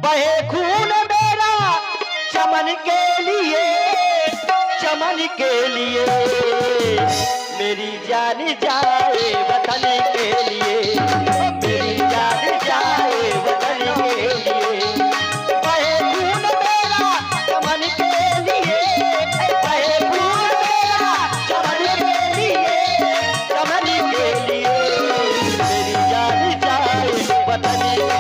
बहे खून मेरा चमन के लिए, चमन के लिए मेरी जान जाए वतन के लिए, मेरी जान जाए वतन के लिए। बहे खून मेरा चमन के लिए, बहे खून मेरा चमन के लिए, चमन के लिए मेरी जान जाए वतन के लिए।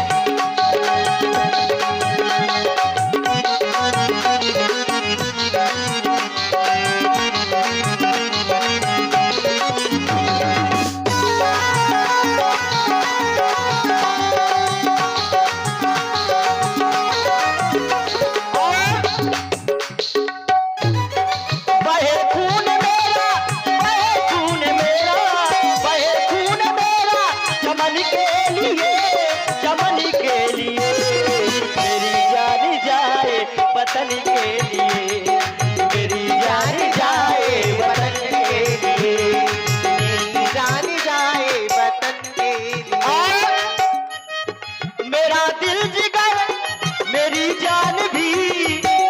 वतन के लिए मेरी जान जाए वतन के लिए, मेरी जान जाए वतन के लिए। मेरा दिल जिगर मेरी जान भी,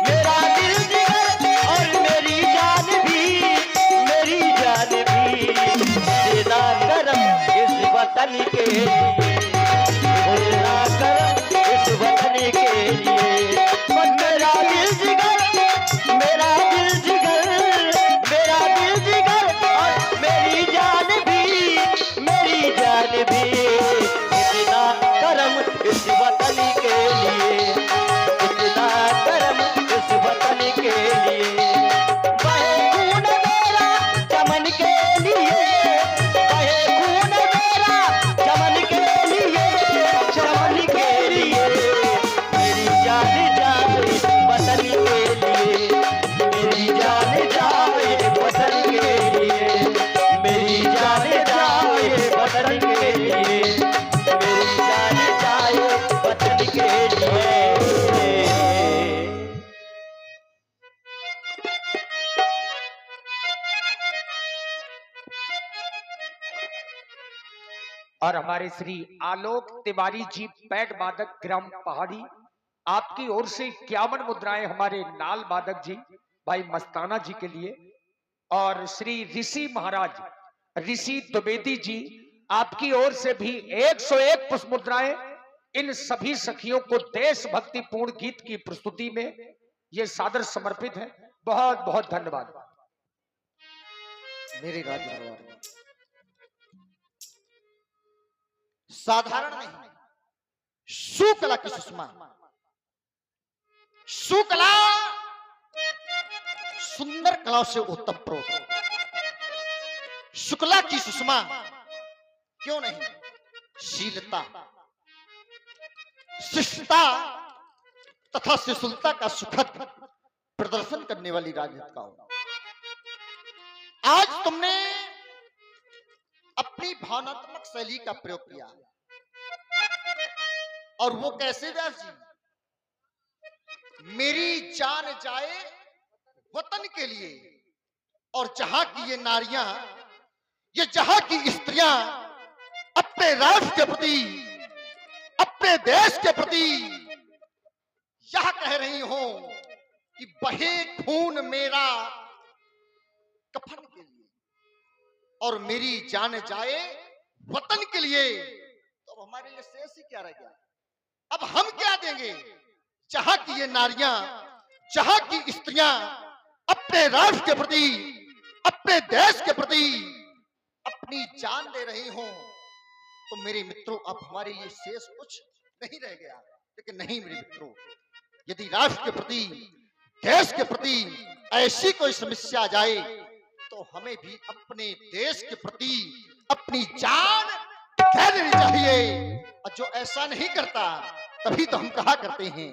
मेरा दिल जिगर और मेरी जान भी, मेरी जान भी देना करम इस वतन के लिए, देना करम इस वतन के लिए। मेरा दिल जिगर, मेरा दिल जिगर, मेरा दिल जिगर और मेरी जान भी, मेरी जान भी इतना करम इस वतन के लिए, इतना करम इस वतन के लिए। बहे खून मेरा चमन के लिए, बहे खून मेरा चमन के लिए, चमन के लिए मेरी जान जाए वतन के लिए, मेरी जान जाए वतन के लिए, मेरी जान जाए वतन के लिए, मेरी जान जाए वतन के लिए। और हमारे श्री आलोक तिवारी जी पैड वादक ग्राम पहाड़ी, आपकी ओर से 51 मुद्राएं हमारे नाल वादक जी भाई मस्ताना जी के लिए। और श्री ऋषि महाराज ऋषि द्विवेदी जी, आपकी ओर से भी 101 पुष्प मुद्राएं इन सभी सखियों को देशभक्ति पूर्ण गीत की प्रस्तुति में ये सादर समर्पित है। बहुत बहुत धन्यवाद। मेरे राज साधारण नहीं, सुकला की सुषमा, सुकला सुंदर कलाओं से उत्तप्रोत, शुक्ला की सुषमा क्यों नहीं, शीलता, शिष्टता तथा शिशुलता का सुखद प्रदर्शन करने वाली राजनीतिकाओं। आज तुमने अपनी भावनात्मक शैली का प्रयोग किया, और वो कैसे व्यास जी, मेरी जान जाए वतन के लिए, और जहां की ये नारियां, ये जहां की स्त्रियां अपने राष्ट्र के प्रति, अपने देश के प्रति यह कह रही हो कि बहे खून मेरा कफन के लिए और मेरी जान जाए वतन के लिए, तो अब हमारे लिए शेष ही क्या रह गया? अब हम क्या देंगे? जहां की ये नारियां, जहां की स्त्रियां अपने राष्ट्र के प्रति, अपने देश के प्रति अपनी जान दे रही हो, तो मेरे मित्रों अब हमारे लिए शेष कुछ नहीं रह गया। लेकिन नहीं मेरे मित्रों, यदि राष्ट्र के प्रति, देश के प्रति ऐसी कोई समस्या आ जाए, तो हमें भी अपने देश के प्रति अपनी जान दे देनी चाहिए। और जो ऐसा नहीं करता, तभी तो हम कहा करते हैं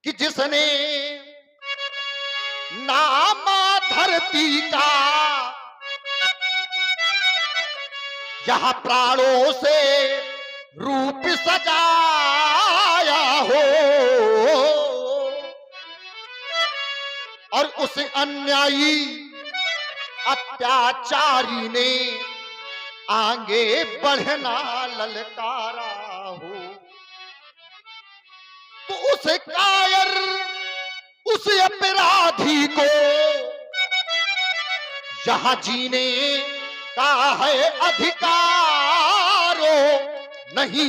कि जिसने नामा धरती का जहां प्राणों से रूप सजाया हो, और उस अन्यायी अत्याचारी ने आगे बढ़ना ललकारा हो, उसे कायर, उस अपराधी को जहां जीने का है अधिकारो नहीं,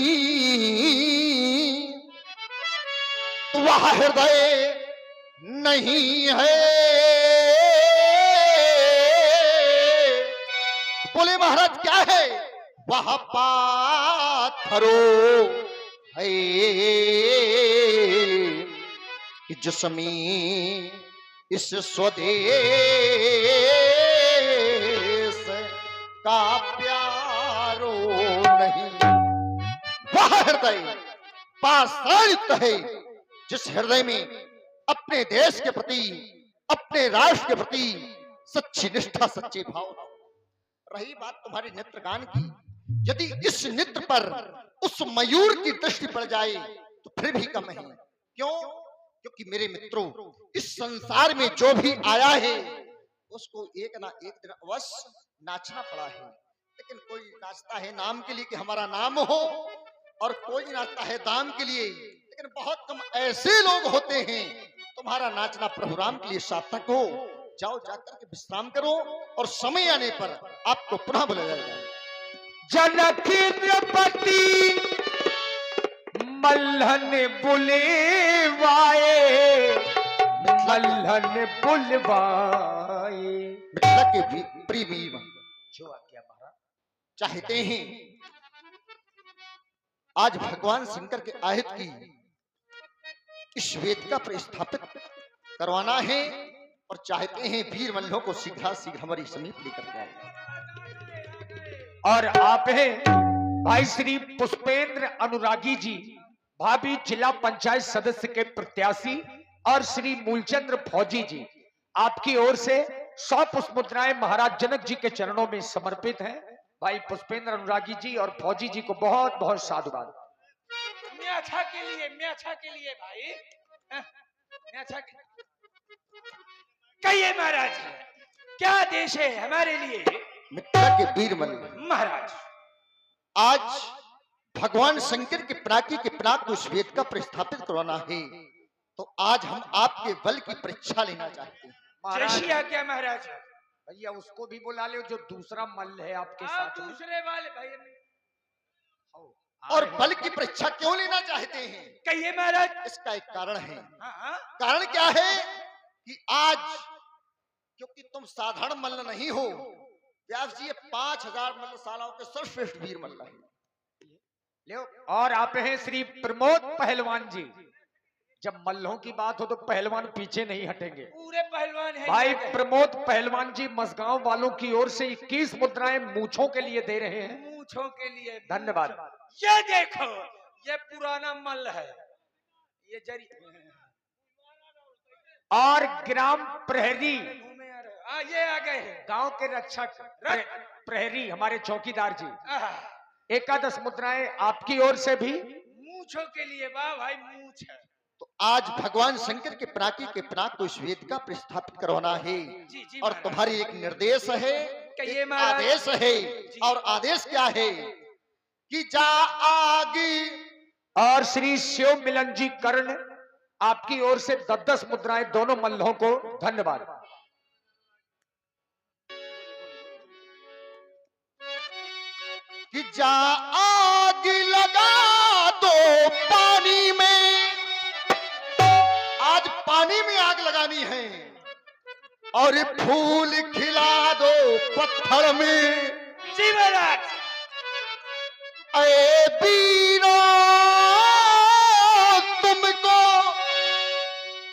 तो वह हृदय नहीं है। बोले महाराज क्या है? वह पाथरो है कि जिसमें इस स्वदेश का प्यारो नहीं। वह हृदय पाषाणित है जिस हृदय में अपने देश के प्रति, अपने राष्ट्र के प्रति सच्ची निष्ठा, सच्चे भाव। रही बात तुम्हारे नेत्र गान की, यदि इस नृत्य पर उस मयूर की दृष्टि पड़ जाए तो फिर भी कम है। क्यों? क्योंकि मेरे मित्रों, इस संसार में जो भी आया है उसको एक ना एक दिन अवश्य नाचना पड़ा है। लेकिन कोई नाचता है नाम के लिए कि हमारा नाम हो, और कोई नाचता है दाम के लिए। लेकिन बहुत कम ऐसे लोग होते हैं तुम्हारा नाचना प्रभु राम के लिए सार्थक हो। जाओ जाकर के विश्राम करो, और समय आने पर आपको पुनः बुलाया जाएगा। जनकीपति मल्हन बुलवाए, मल्हन बुलवाए। मिथिला के प्रेमी जो आज्ञा महाराज। चाहते हैं आज भगवान शंकर के आहित की इस वेदिका पर स्थापित करवाना है, और चाहते हैं वीर मल्लों को शीघ्र शीघ्र हमारी समीप लेकर जाए। और आप हैं भाई श्री पुष्पेंद्र अनुरागी जी, भाभी जिला पंचायत सदस्य के प्रत्याशी, और श्री मूलचंद्र फौजी जी, आपकी ओर से 100 पुष्प मुद्राएं महाराज जनक जी के चरणों में समर्पित हैं। भाई पुष्पेंद्र अनुरागी जी और फौजी जी को बहुत बहुत साधुवाद। म्याछा के लिए, म्याछा के लिए भाई, म्याछा के कहिए महाराज, क्या देश है हमारे लिए? मिथिला के वीर मल्ल महाराज, आज भगवान शंकर के पिनाकी के पिनाक को इस वेदिका पर स्थापित करवाना है, तो आज हम आपके बल की परीक्षा लेना चाहते हैं। जैसी आज्ञा महाराज। भैया उसको भी बुला ले जो दूसरा मल्ल है आपके आप साथ में। दूसरे वाले भाई, और बल की परीक्षा क्यों लेना चाहते हैं? कहिए महाराज। इसका एक कारण है। हाँ, कारण क्या है कि आज क्योंकि तुम साधारण मल्ल नहीं हो, व्यास जी 5000 मल्लशालाओं के सर्वश्रेष्ठ वीर मल्ल है। और आप हैं श्री प्रमोद पहलवान जी। जब मल्लों की बात हो तो पहलवान पीछे नहीं हटेंगे। पूरे पहलवान हैं भाई प्रमोद पहलवान जी मसगांव वालों की ओर से 21 मुद्राएं मूछों के लिए दे रहे हैं। मूछों के लिए धन्यवाद। ये देखो, ये पुराना मल्ल है, ये जरी। और ग्राम प्रहरी, ये आ गए हैं गांव के रक्षक प्रहरी हमारे चौकीदार जी, 11 मुद्राएं आपकी ओर से भी मूछों के लिए। वाह भाई, मूछ है। तो आज भगवान शंकर के पिनाकी के पिनाक को इस वेदिका पर स्थापित करवाना है। जी, जी, और तुम्हारी एक निर्देश है, कहिए एक महाराज। आदेश है। और आदेश क्या है कि जा आगे। और श्री शिव मिलन जी कर्ण आपकी ओर से 10 मुद्राएं दोनों मल्लों को। धन्यवाद। कि जा आग लगा दो पानी में, आज पानी में आग लगानी है, और फूल खिला दो पत्थर में। जी महाराज। अरे वीरों, तुमको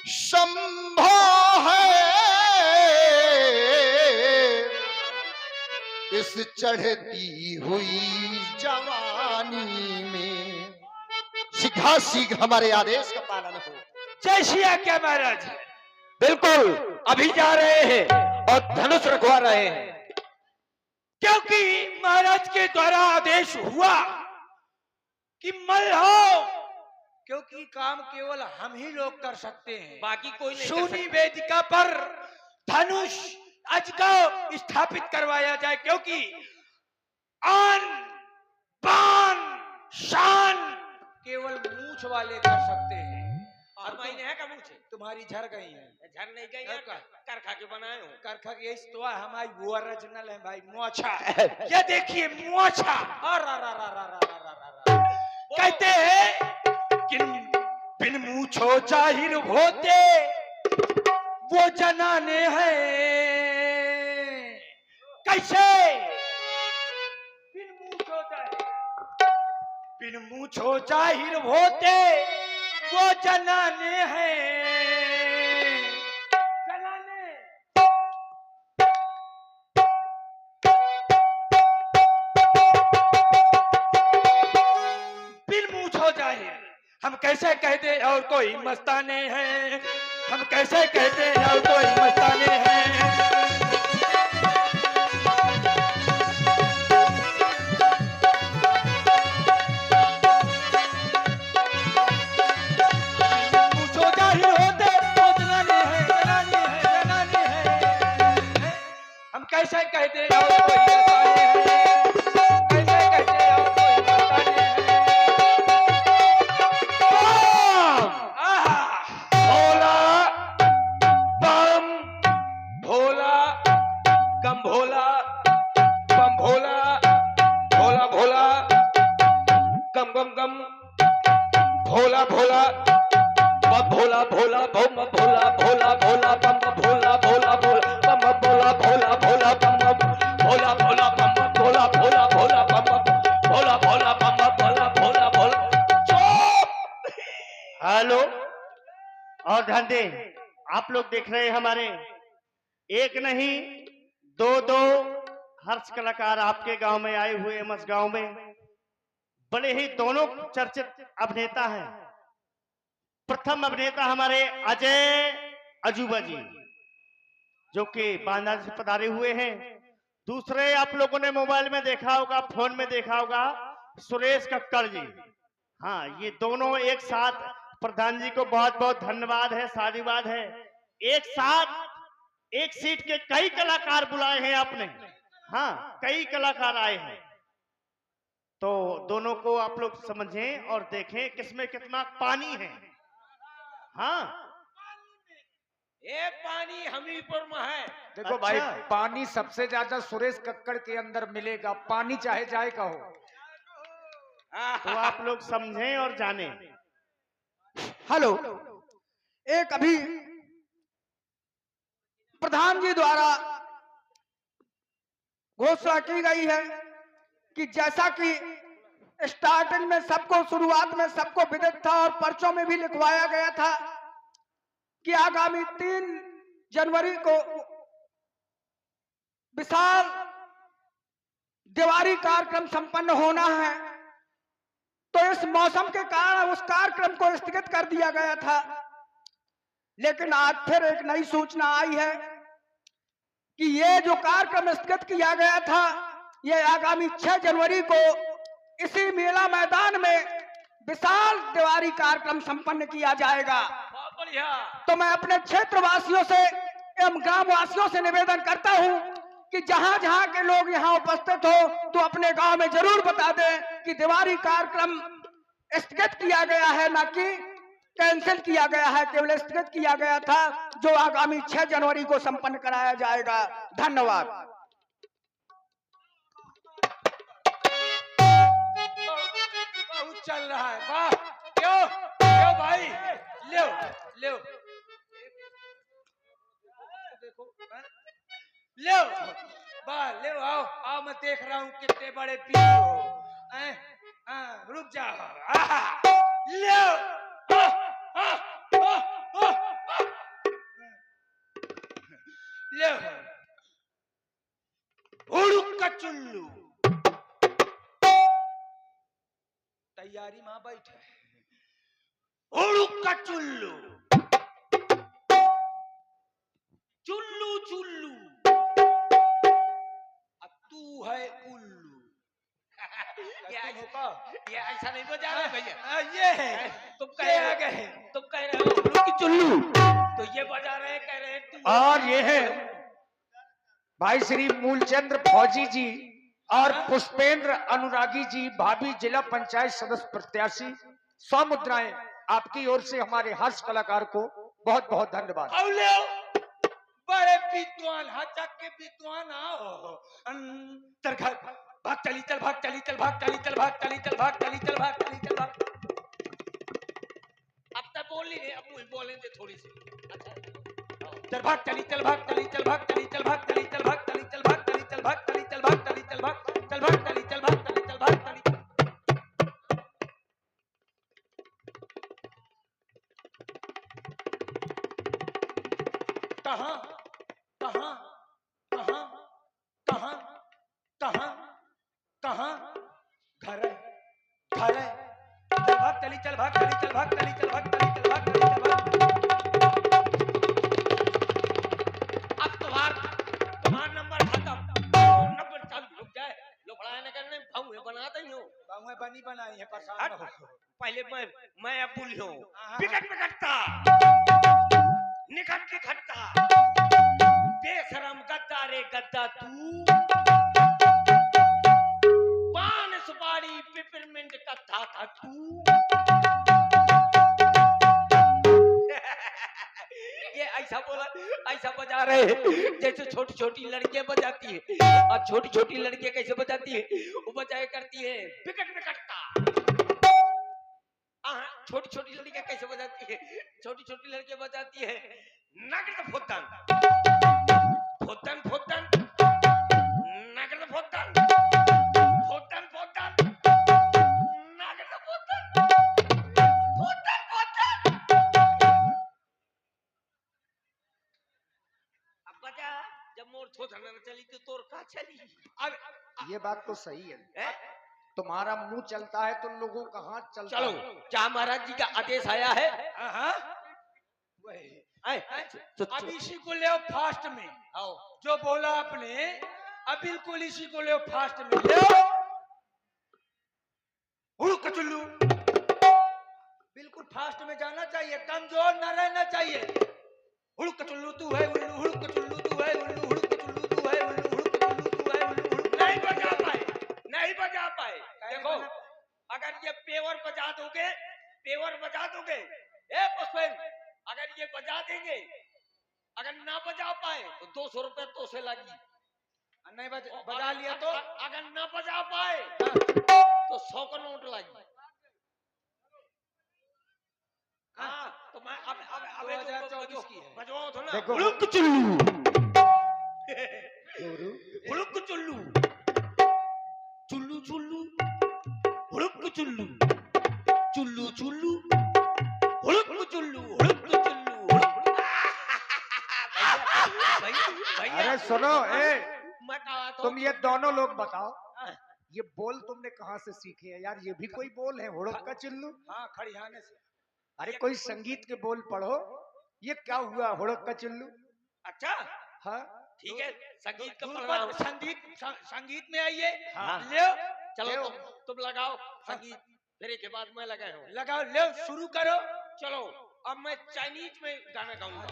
संभव है इस चढ़ती हुई जवानी में। शीघ्र शीघ्र हमारे आदेश का पालन हो। जैसी आज्ञा महाराज। बिल्कुल, अभी जा रहे हैं और धनुष रखवा रहे हैं। क्योंकि महाराज के द्वारा आदेश हुआ कि मल्ल हो, क्योंकि काम केवल हम ही लोग कर सकते हैं, बाकी कोई नहीं कर सूनी सकता। वेदिका पर धनुष अजगव स्थापित करवाया जाए, क्योंकि आन बान शान केवल मूछ वाले कर सकते हैं। और महीने है का मुझे तुम्हारी झर गई है। झर नहीं गई है का? कर खा के बनाए हूँ करखा की यही तो है, हमारी वो ओरिजिनल है भाई, मोछा। ये देखिए मोछा कहते हैं कि बिन मूछो जाहिर होते वो जनाने हैं, कैसे बिन मूछो जाहिर होते वो जनाने हैं, जनाने। बिन मूछो जाहिर हम कैसे कहते और कोई मस्ताने हैं, हम कैसे कहते और कोई मस्ताने हैं। मूछो जाहिर होते वो जनाने हैं, जनाने हैं, जनाने हैं। हम कैसे कहते और कोई मस्ताने हैं, कैसे कहते और कोई मस्ताने हैं। भोला बम भोला कम भोला बम भोला भोला भोला कम गम गम भोला भोला बम भोला भोला बम भोला भोला भोला बम भोला भोला भोला बम भोला भोला भोला बम भोला भोला बम भोला भोला भोला बम भोला भोला बम भोला भोला भोला चुप। हेलो और ध्यान दें, आप लोग देख रहे हैं हमारे एक नहीं दो हर्ष कलाकार आपके गांव में आए हुए एमएस गांव में, बड़े ही दोनों चर्चित अभिनेता हैं। प्रथम अभिनेता हमारे अजय अजूबा जी जो कि बांदा से पधारे हुए हैं। दूसरे आप लोगों ने मोबाइल में देखा होगा, फोन में देखा होगा, सुरेश कक्कड़ जी। हाँ, ये दोनों एक साथ, प्रधान जी को बहुत बहुत धन्यवाद है, साधुवाद है। एक साथ एक सीट के कई कलाकार बुलाए हैं आपने। हाँ, कई कलाकार आए हैं, तो दोनों को आप लोग समझें और देखें किसमें कितना पानी है। हाँ, ये पानी हमी पर में है। देखो भाई, पानी सबसे ज्यादा सुरेश कक्कड़ के अंदर मिलेगा, पानी चाहे जाए का हो। तो आप लोग समझें और जानें। हेलो, एक अभी प्रधान जी द्वारा घोषणा की गई है कि जैसा कि स्टार्टिंग में सबको, शुरुआत में सबको विदित था और पर्चों में भी लिखवाया गया था कि आगामी 3 जनवरी को विशाल दिवाली कार्यक्रम संपन्न होना है। तो इस मौसम के कारण उस कार्यक्रम को स्थगित कर दिया गया था, लेकिन आज फिर एक नई सूचना आई है कि ये जो कार्यक्रम स्थगित किया गया था, ये आगामी 6 जनवरी को इसी मेला मैदान में विशाल दिवाली कार्यक्रम संपन्न किया जाएगा। बहुत बढ़िया। तो मैं अपने क्षेत्रवासियों से एवं ग्रामवासियों से निवेदन करता हूं कि जहां जहां के लोग यहां उपस्थित हो तो अपने गांव में जरूर बता दें कि दिवाली कार्यक्रम स्थगित किया गया है, ना कि कैंसिल किया गया है, केवल स्थगित किया गया था, जो आगामी 6 जनवरी को संपन्न कराया जाएगा। धन्यवाद। बहुत चल रहा है। वाह, क्यों क्यों भाई, ले ले देखो, ले वाह, ले आओ आओ, मैं देख रहा हूँ कितने बड़े पीर हो। रुक जाओ, ले ले उड़ुक का चुल्लू तैयारी मां बैठे। उड़ुक का चुल्लू चुल्लू चुल्लू, अब तू है उल्लू। ये ऐसा नहीं बजा रहे भैया, ये है तुम कह रहे हो, तुम कह रहे हो उल्लू की चुल्लू, तो ये बजा रहे कह रहे तू। और ये है भाई श्री मूलचंद्र फौजी जी और पुष्पेंद्र अनुरागी जी, भाभी जिला पंचायत सदस्य प्रत्याशी। 100 मुद्राएं आपकी ओर से हमारे हर्ष कलाकार को बहुत बहुत धन्यवाद। आओ ले आओ। बड़े विद्वान हचक के विद्वान आओ। अंतर घर भाग चली चल भाग चली चल भाग चली चल भाग चली चल भाग चली चल भाग चली चल भाग। अब तक बोल नहीं रहे, अब मुझे बोलने दे थोड़ी सी। चल भाग चली चल भाग चली चल भाग चली चल भाग चली चल भाग चली चल भाग चली चल भाग चली चल भाग चली चल भाग चल भाग चली चल भाग चली चल भाग चली। कहाँ कहाँ कहाँ कहाँ कहाँ कहाँ घर है घर है। चल भाग चली चल भाग चली चल भाग चली चल भाग चली चल भाग चली चल भाग। अब तुम्हारा नंबर खत्म। नंबर चालू रुक जाए, लोफड़ा न करने भाऊ बनाता ही हूँ। बांगुए बनी बनाई है परेशान हट, न हो। पहले मैं अब भूल हूँ। हाँ। विकट विकटता निकट निकटता बेशरम गद्दा रे गद्दा तू। पान सुपारी पिपरमिंट कथा था तू। ये ऐसा बोला, ऐसा बजा रहे हैं जैसे छोटी छोटी लड़कियां बजाती है। और छोटी छोटी लड़कियां कैसे बजाती है? वो बजाया करती है विकट विकटता। छोटी छोटी लड़कियां कैसे बजाती है? छोटी छोटी लड़कियां बजाती है नगद फुद्दन फुद्दन फुद्दन नगद फुद्दन फुद्दन फुद्दन नगद फुद्दन फुद्दन फुद्दन। अब बजा, जब मोर थोथना न चली तो तोर का चली। अब ये बात तो सही है। तुम्हारा मुंह चलता है तो लोगों का हाथ चलता चलो, है। क्या महाराज जी का आदेश आया है? हाँ वही। तो अब इसी को ले फास्ट में। आओ जो बोला आपने अब बिल्कुल इसी को ले फास्ट में ले। हुड़क चुल्लू बिल्कुल फास्ट में जाना चाहिए, कमजोर न रहना चाहिए। हुड़क चुल्लू तू है उल्लू, हुड़क चुल्लू तू है उल्लू, हुड़क चुल्लू तू है उल्लू, हुड़क चुल्लू तू है उल्लू, हुड़क। नहीं बजा पाए, नहीं बजा पाए। देखो, अगर ये पेवर बजा दोगे, ए पुष्पेन, अगर ये बजा देंगे, अगर ना बजा पाए तो 200 रुपए तो से लगी। नहीं बजा लिया तो अगर ना बजा पाए तो 100 का नोट लगी। हाँ, तो मैं अब 2024 की है। बजवाओ तो ना। देखो। हुड़क चुल्लू हुड़क चुल्लू चुल्लू चुल्लू हुड़क चुल्लू चुल्लू चुल्लू हुड़क चुल्लू हुड़क चुल्लू हुड़क। भैया अरे सुनो, मैं कहा तो तुम ये दोनों लोग बताओ, ये बोल तुमने कहाँ से सीखे हैं यार? ये भी कोई बोल है, हुड़क का चिल्लू? हाँ खड़ियाने से। अरे कोई संगीत के बोल पढ़ो। ये क्या हुआ हुड़क का चिल्लू? अच्छा हाँ ठीक है, संगीत का दूर पढ़ रहा पर हूँ। संगीत में आइए। हाँ। ले चलो तुम लगाओ संगीत, फिर के बाद मैं लगाया हूँ। लगाओ, ले शुरू करो। चलो अब मैं चाइनीज में गाना गाऊंगा।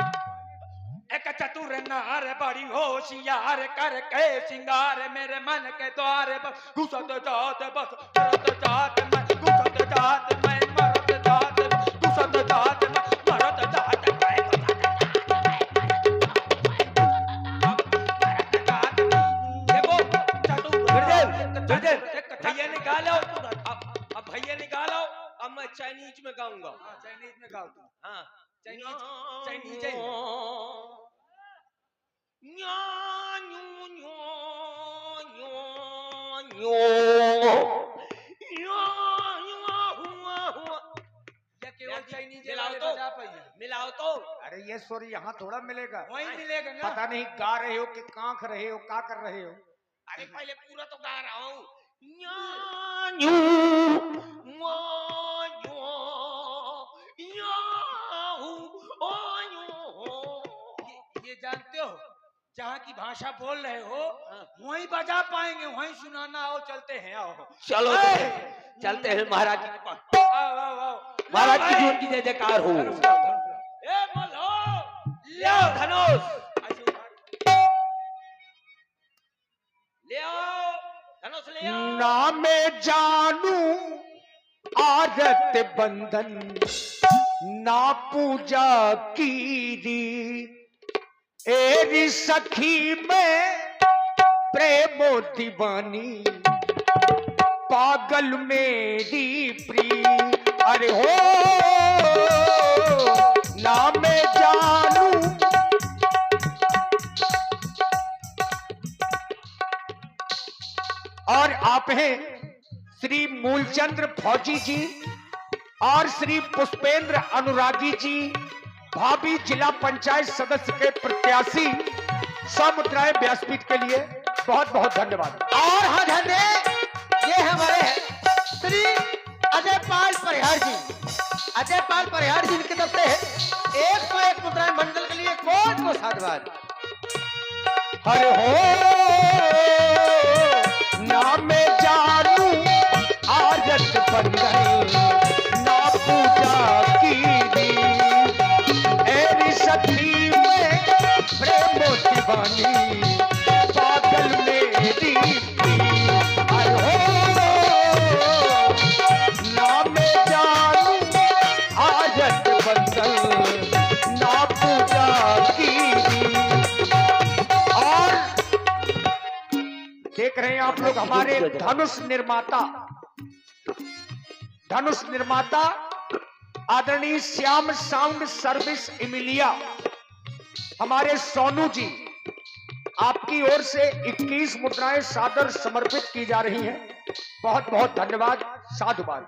एक चतुर नार बड़ी होशियार करके सिंगार मेरे मन के द्वार घुसत जात बस मरत जात मैं घुसत जात मैं मरत जात घुसत जात मैं मरत जात मैं देखो चतुर भैया निकालो, अब भैया निकालो। अब मैं चाइनीज में गाऊंगा। चाइनीज में गाओ तुम। हाँ चाइनीज केवल चाइनीज मिलाओ तो, बजा पाइए। मिलाओ तो। अरे ये स्वर यहाँ थोड़ा मिलेगा। वहीं मिलेगा ना। पता नहीं गा रहे हो कि कांख रहे हो, क्या कर रहे हो? अरे पहले पूरा तो गा रहा हूँ। ये जानते हो, जहाँ की भाषा बोल रहे हो वहीं बजा पाएंगे, वहीं सुनाना। आओ चलते हैं, आओ चलो तो चलते हैं महाराज जी के पास। आओ आओ आओ। महाराज की जो उनकी जय जयकार हो। ए मल्हो, ले आओ धनुष, ले आओ धनुष, ले आओ। ना मैं जानू आदत बंधन ना पूजा कीरी एरी सखी में प्रेमो दीवानी पागल मेरी प्री। अरे हो ना मैं जानू और आप हैं श्री मूलचंद्र फौजी जी और श्री पुष्पेंद्र अनुरागी जी, भाभी जिला पंचायत सदस्य के प्रत्याशी, समुद्राय व्यासपीठ के लिए बहुत बहुत धन्यवाद। और हाँ धन्य ये हमारे श्री अजय पाल परिहार जी, अजय पाल परिहार जी की तरफ से 101 मुद्राएं मंडल के लिए कौन को साधुवाद। हरे हो ना मैं जानू आदत बन गई ना पूजा की एरी सखी में प्रेम दीवानी पागल मेरी प्री। अरे हो ना मैं जानू आदत बन गई ना पूजा की। और देख रहे हैं आप लोग हमारे धनुष निर्माता आदरणीय श्याम साउंड सर्विस इमिलिया, हमारे सोनू जी, आपकी ओर से 21 मुद्राएं सादर समर्पित की जा रही हैं। बहुत बहुत धन्यवाद, साधुवाद।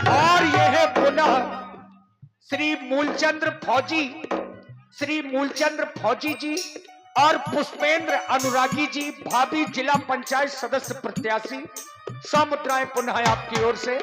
और यह है पुनः श्री मूलचंद्र फौजी जी और पुष्पेंद्र अनुरागी जी, भाभी जिला पंचायत सदस्य प्रत्याशी, समुद्राएं पुनः आपकी ओर से।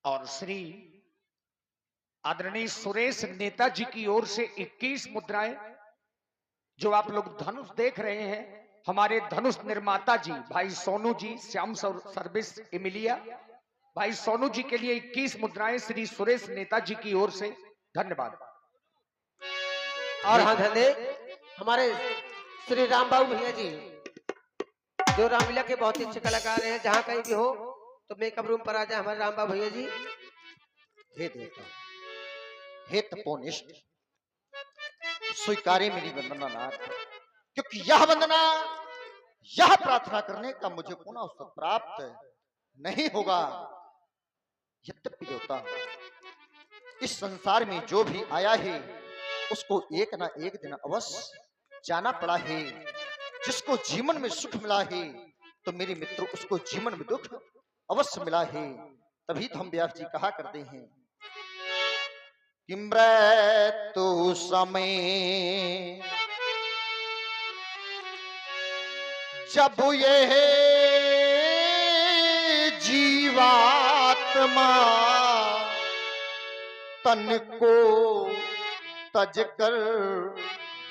और श्री आदरणीय सुरेश नेताजी की ओर से 21 मुद्राएं, जो आप लोग धनुष देख रहे हैं, हमारे धनुष निर्माता जी भाई सोनू जी, श्याम सर्विस इमिलिया, भाई सोनू जी के लिए 21 मुद्राएं श्री सुरेश नेताजी की ओर से। धन्यवाद। और हाँ धन्य हमारे श्री राम बाबू भैया जी, जो रामलीला के बहुत ही अच्छे कलाकार हैं, जहाँ कहीं भी हो तो मेकअप रूम पर आ जाए हमारे राम बाबू भैया जी। हे देवता, हे तपोनिष्ठ, स्वीकारे मेरी वंदना नाथ, क्योंकि यह वंदना, यह प्रार्थना करने का मुझे पुनः अवसर प्राप्त नहीं होगा। यद्यपि देवता, इस संसार में जो भी आया है उसको एक ना एक दिन अवश्य जाना पड़ा है। जिसको जीवन में सुख मिला है तो मेरे मित्र उसको जीवन में दुख अवश्य मिला है। तभी तो हम व्यास जी कहा करते हैं कि मृत्यु समय जब ये जीवात्मा तन को तज कर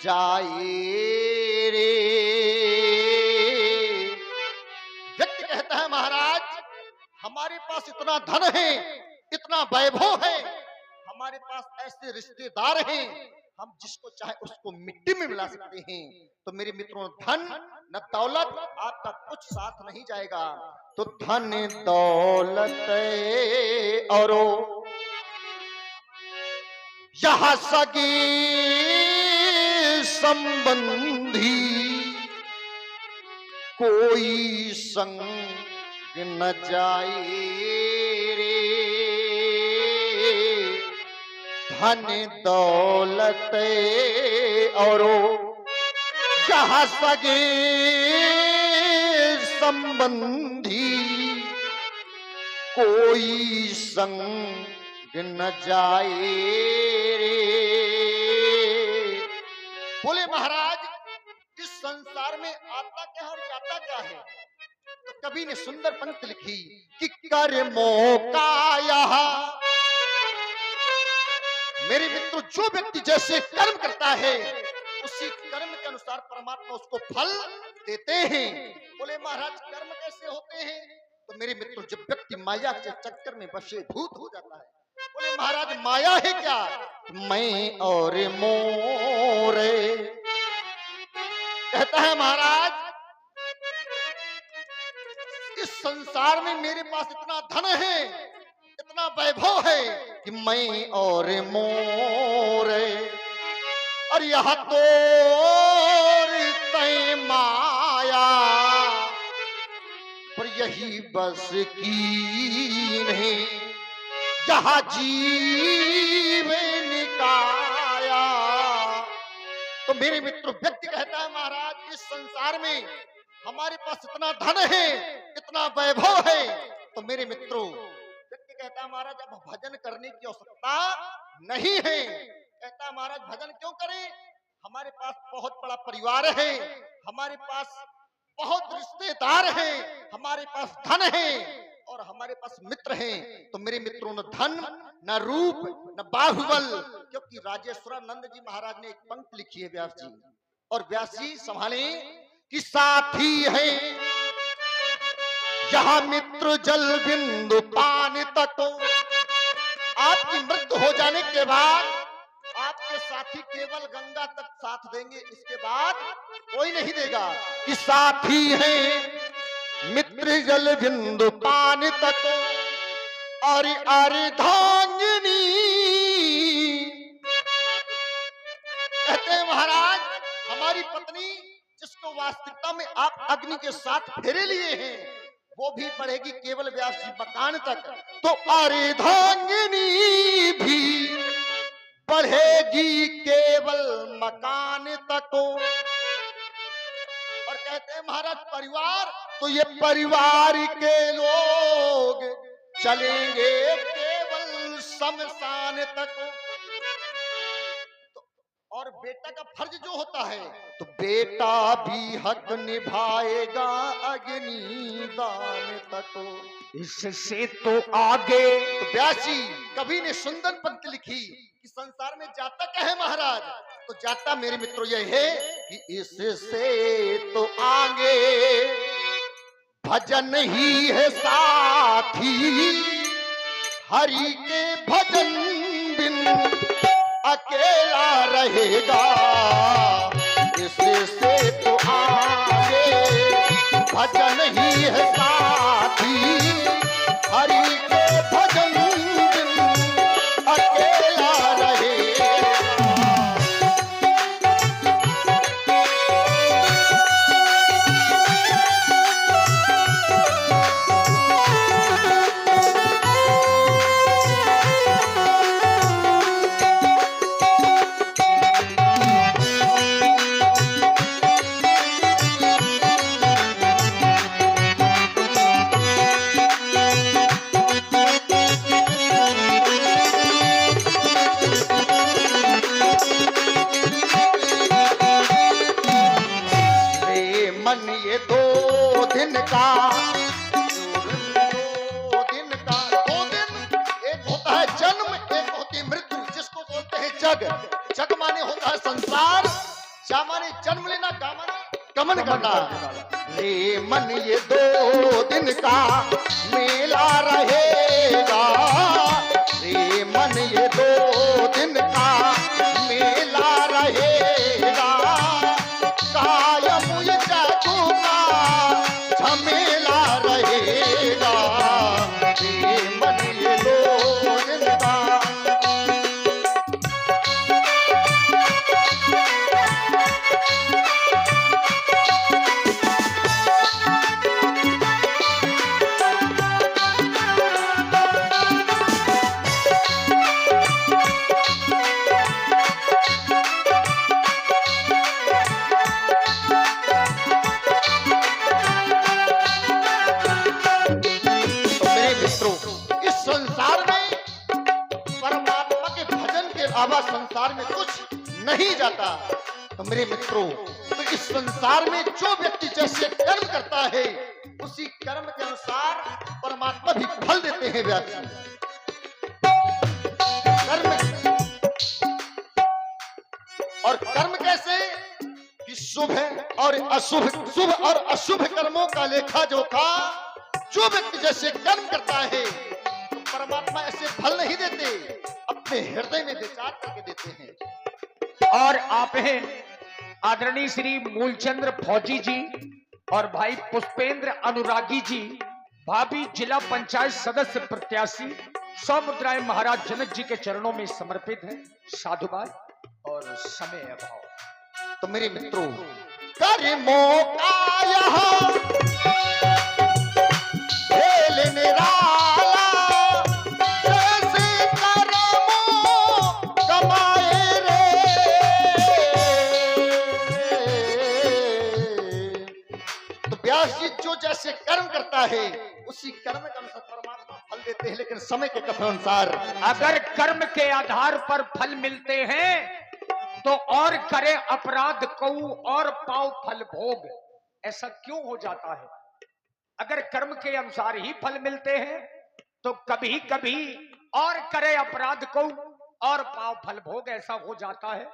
जाए रे। व्यक्ति कहता है महाराज, हमारे पास इतना धन है, इतना वैभव है, हमारे पास ऐसे रिश्तेदार हैं, हम जिसको चाहे उसको मिट्टी में मिला सकते हैं। तो मेरे मित्रों, धन न दौलत आपका कुछ साथ नहीं जाएगा। तो धन दौलत और यहाँ सगी संबंधी कोई संग न जाए रे। धन दौलत और जहाँ सगे संबंधी कोई संग न जाए रे। बोले महाराज, इस संसार में आता क्या और जाता क्या है? तो कवि ने सुंदर पंक्ति लिखी कि कर्मों का यहाँ, मेरे मित्रों, जो व्यक्ति जैसे कर्म करता है उसी कर्म के अनुसार परमात्मा उसको फल देते हैं। बोले महाराज, कर्म कैसे होते हैं? तो मेरे मित्रों, जब व्यक्ति माया के चक्कर में वशीभूत हो जाता है। बोले महाराज, माया है क्या? मैं और मोरे। कहता है महाराज, इस संसार में मेरे पास इतना धन है, इतना वैभव है कि मैं और मोरे, और यह तो तय माया पर यही बस की नहीं, जहाँ जीवन काया। तो मेरे मित्रों, व्यक्ति कहता है महाराज, इस संसार में हमारे पास इतना धन है, इतना वैभव है। तो मेरे मित्रों, व्यक्ति कहता है महाराज, अब भजन करने की आवश्यकता नहीं है। कहता है महाराज, भजन क्यों करें? हमारे पास बहुत बड़ा परिवार है, हमारे पास बहुत रिश्तेदार हैं, हमारे पास धन है और हमारे पास मित्र हैं। तो मेरे मित्रों, न धन न रूप न बाहुबल, क्योंकि राजेश्वरानंद जी महाराज ने एक पंक्ति लिखी है व्यास जी, और व्यास जी संभाले कि साथी है जहां मित्र जल बिंदु पानी तक। आपकी मृत्यु हो जाने के बाद आपके साथी केवल गंगा तक साथ देंगे, इसके बाद कोई नहीं देगा। कि साथी है मित्र जल बिंदु पानी तक और अर्धांगिनी। कहते हैं महाराज, हमारी पत्नी जिसको वास्तविकता में आप अग्नि के साथ फेरे लिए हैं, वो भी बढ़ेगी केवल व्यास जी मकान तक। तो अर्धांगिनी भी बढ़ेगी केवल मकान तक। और कहते हैं महाराज, परिवार, तो ये परिवार के लोग चलेंगे केवल शमशान तक। और बेटा का फर्ज जो होता है, तो बेटा भी हक निभाएगा अग्निदान तक। इससे तो आगे तो व्यास जी कवि ने सुंदर पंक्ति लिखी कि संसार में जाता क्या है महाराज? तो जाता मेरे मित्रों यह है कि इससे तो आगे भजन ही है साथी, हरि के भजन बिन अकेला रहेगा। इससे तो आगे भजन ही है साथी, हरि के भजन बिन अकेला रहेगा। ये 2 दिन का, 2 दिन, एक होता है जन्म, एक होती है मृत्यु, जिसको बोलते हैं जग। जग माने होता है संसार, जा माने जन्म लेना, गा माने गमन करना। रे मन ये 2 दिन का मेला रहेगा, रे मन ये 2 आवा संसार में कुछ नहीं जाता। तो मेरे मित्रों, तो इस संसार में जो व्यक्ति जैसे कर्म करता है उसी कर्म के अनुसार परमात्मा भी फल देते हैं। व्यास कर्म, और कर्म कैसे कि शुभ और अशुभ, शुभ और अशुभ कर्मों का लेखा जोखा जो व्यक्ति जैसे कर्म करता है तो परमात्मा ऐसे फल नहीं देते, अपने हृदय में विचार करके देते हैं। और आप हैं आदरणीय श्री मूलचंद्र फौजी जी और भाई पुष्पेंद्र अनुरागी जी, भाभी जिला पंचायत सदस्य प्रत्याशी, 100 मुद्राएं महाराज जनक जी के चरणों में समर्पित है। साधुवाद और समय अभाव। तो मेरे मित्रों, कर्मों का यहाँ खेल निराला, जैसे कर्मों कमाए रे। तो व्यास जी जो जैसे कर्म करता है उसी कर्म के अनुसार परमात्मा फल देते हैं, लेकिन समय के कथन अनुसार। अगर कर्म के आधार पर फल मिलते हैं तो और करे अपराध कऊ और पाओ फल भोग, ऐसा क्यों हो जाता है? अगर कर्म के अनुसार ही फल मिलते हैं तो कभी कभी और करे अपराध कऊ और पाओ फल भोग, ऐसा हो जाता है।